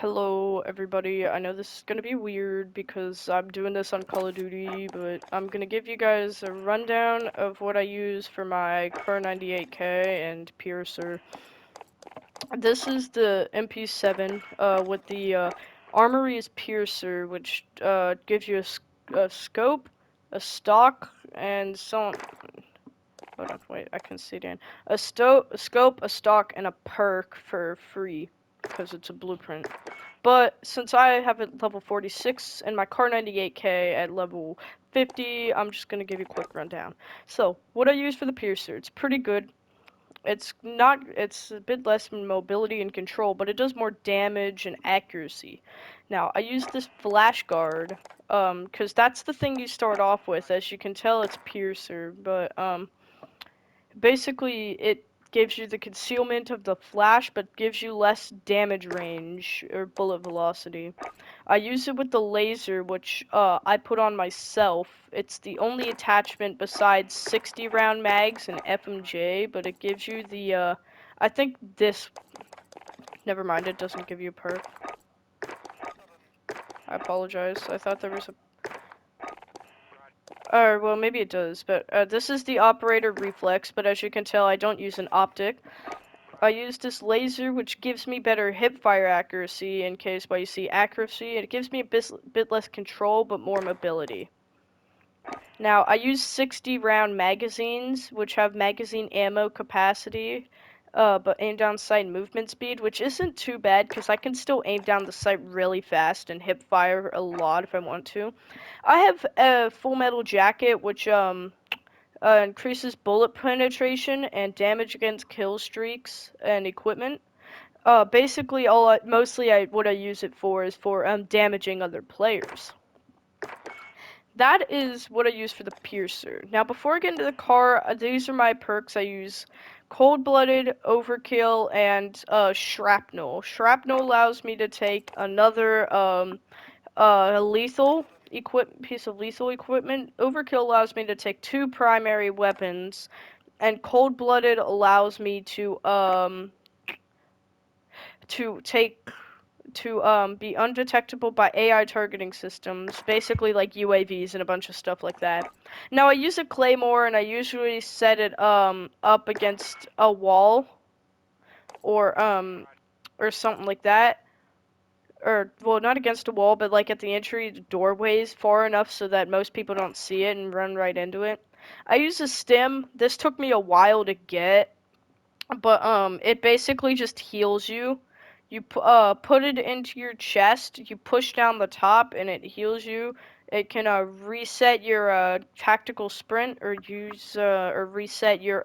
Hello, everybody. I know this is gonna be weird because I'm doing this on Call of Duty, but I'm gonna give you guys a rundown of what I use for my Car 98K and Piercer. This is the MP7 with the Armory's Piercer, which gives you a scope, a stock, and some. Hold on, wait, I can see it in. A scope, a stock, and a perk for free because it's a blueprint. But since I have it level 46 and my Car 98K at level 50, I'm just gonna give you a quick rundown. So, what I use for the Piercer, it's pretty good. It's a bit less in mobility and control, but it does more damage and accuracy. Now, I use this flash guard, because that's the thing you start off with. As you can tell, it's Piercer, but, basically, it gives you the concealment of the flash, but gives you less damage range or bullet velocity. I use it with the laser, which I put on myself. It's the only attachment besides 60 round mags and FMJ, but it gives you the I think this. Never mind, it doesn't give you a perk. I apologize. I thought there was a. Or, well, maybe it does, but this is the operator reflex, but as you can tell, I don't use an optic. I use this laser, which gives me better hipfire accuracy in case by you see accuracy. It gives me a bit less control, but more mobility. Now, I use 60 round magazines, which have magazine ammo capacity, but aim down sight movement speed, which isn't too bad because I can still aim down the sight really fast and hip fire a lot if I want to. I have a full metal jacket, which increases bullet penetration and damage against kill streaks and equipment. Basically, what I use it for is for damaging other players. That is what I use for the Piercer. Now, before I get into the car, these are my perks. I use Cold-Blooded, Overkill, and Shrapnel. Shrapnel allows me to take another lethal piece of lethal equipment. Overkill allows me to take two primary weapons, and Cold-Blooded allows me to take be undetectable by AI targeting systems, basically like UAVs and a bunch of stuff like that. Now I use a claymore and I usually set it up against a wall or something like that. Or well, not against a wall, but like at the entry doorways far enough so that most people don't see it and run right into it. I use a stim. This took me a while to get, but it basically just heals you. You put it into your chest, you push down the top, and it heals you. It can reset your tactical sprint, or reset your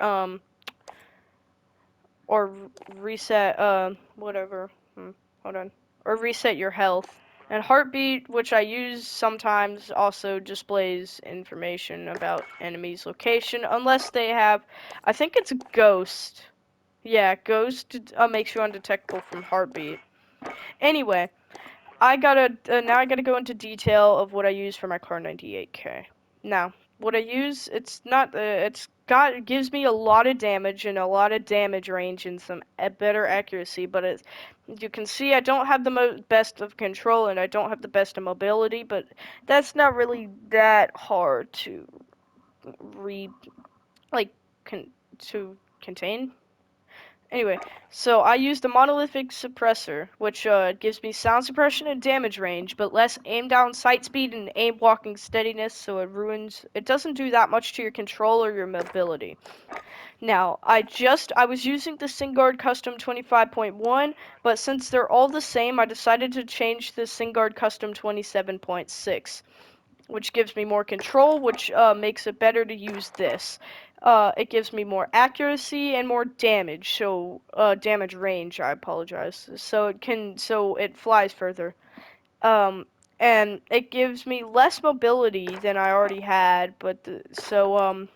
or reset whatever. Hold on, or reset your health. And heartbeat, which I use sometimes, also displays information about enemies' location, unless they have. I think it's ghost. Yeah, ghost makes you undetectable from heartbeat. Anyway, now I gotta go into detail of what I use for my Car 98K. Now, what I use, it gives me a lot of damage and a lot of damage range and some better accuracy, but you can see I don't have the best of control and I don't have the best of mobility, but that's not really that hard to re like con to contain. Anyway, so I use the monolithic suppressor, which gives me sound suppression and damage range, but less aim down sight speed and aim walking steadiness, so it doesn't do that much to your control or your mobility. Now, I was using the SingGuard Custom 25.1, but since they're all the same, I decided to change the SingGuard Custom 27.6. Which gives me more control, which makes it better to use this. It gives me more accuracy and more damage, so damage range. I apologize. So it flies further. And it gives me less mobility than I already had, but it's a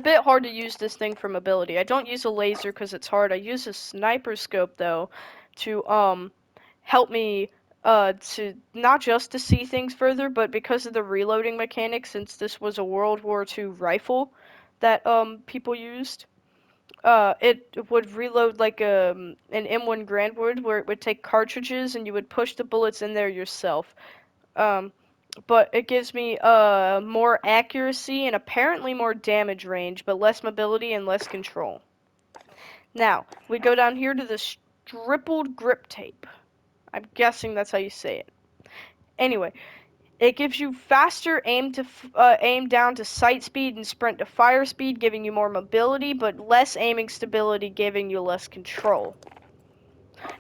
bit hard to use this thing for mobility. I don't use a laser because it's hard. I use a sniper scope though to help me to not just to see things further, but because of the reloading mechanics, since this was a World War II rifle that people used, It would reload like an M1 Grand would, where it would take cartridges and you would push the bullets in there yourself. Um, but it gives me more accuracy and apparently more damage range, but less mobility and less control. Now, we go down here to the stippled grip tape. I'm guessing that's how you say it. Anyway, it gives you faster aim down to sight speed and sprint to fire speed, giving you more mobility, but less aiming stability, giving you less control.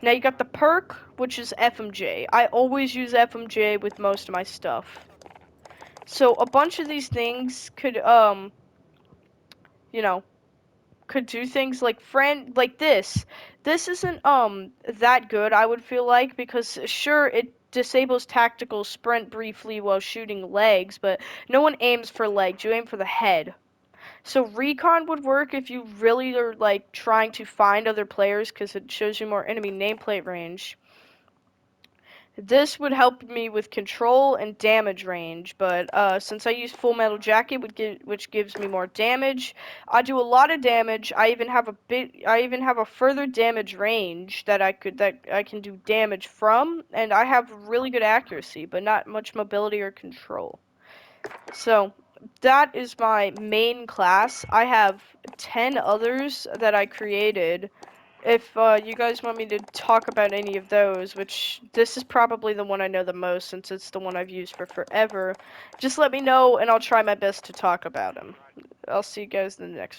Now you got the perk, which is FMJ. I always use FMJ with most of my stuff. So a bunch of these things could you know, could do things like this. This isn't that good, I would feel like, because sure it disables tactical sprint briefly while shooting legs, but no one aims for legs, you aim for the head. So recon would work if you really are like trying to find other players because it shows you more enemy nameplate range. This would help me with control and damage range, but since I use Full Metal Jacket, which gives me more damage, I do a lot of damage. I even have a further damage range that I can do damage from, and I have really good accuracy, but not much mobility or control. So that is my main class. I have 10 others that I created. If you guys want me to talk about any of those, which this is probably the one I know the most since it's the one I've used for forever, just let me know and I'll try my best to talk about them. I'll see you guys in the next